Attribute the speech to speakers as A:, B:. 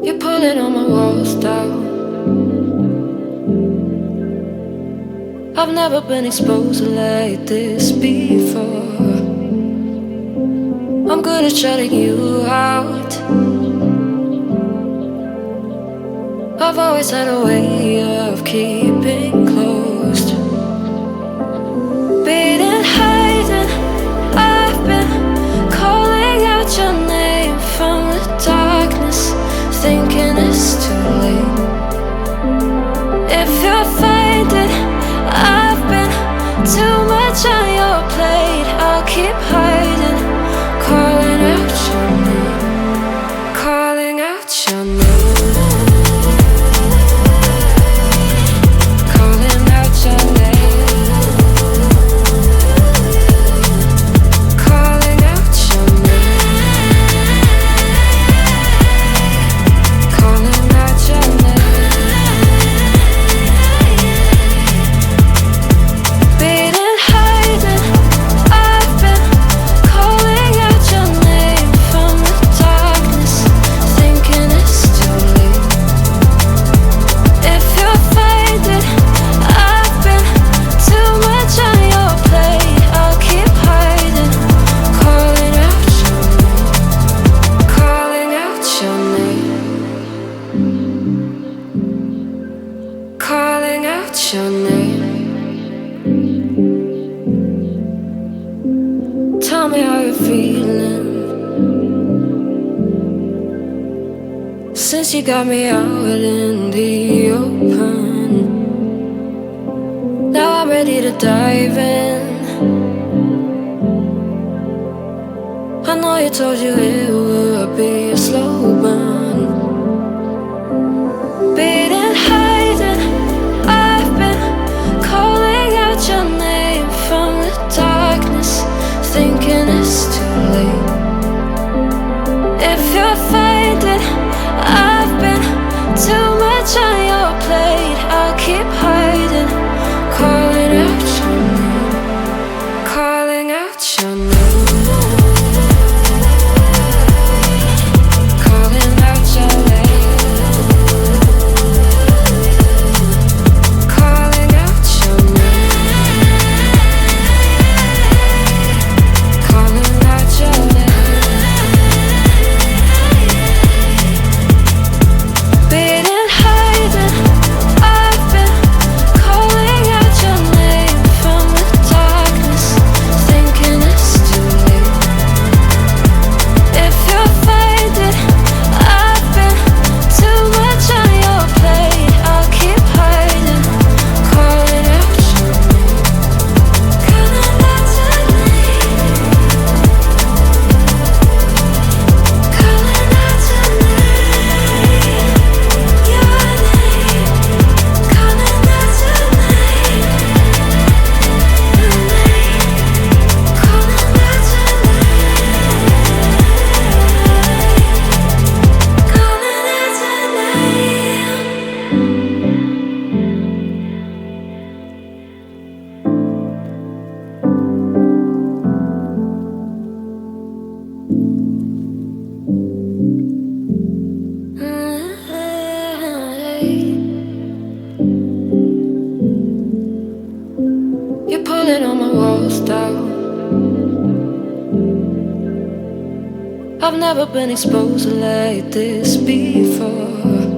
A: You're pulling on my walls down. I've never been exposed like this before. I'm good at shutting you out. I've always had a way of keeping closed. Beating, hiding, I've been calling out your name from the darkness, thinking it's too late. If you're finding I've been too much on your plate, I'll keep hiding, calling out your name, calling out your name. Calling out your name. Tell me how you're feeling since you got me out in the open. Now I'm ready to dive in. I know you told you it would be a slow burn. Beating, hiding, I've been calling out your name from the darkness, thinking it's too late. If you're finding I've been too much on your plate, I'll keep hiding, calling out your name, calling out your name. You're pulling on my walls down. I've never been exposed like this before.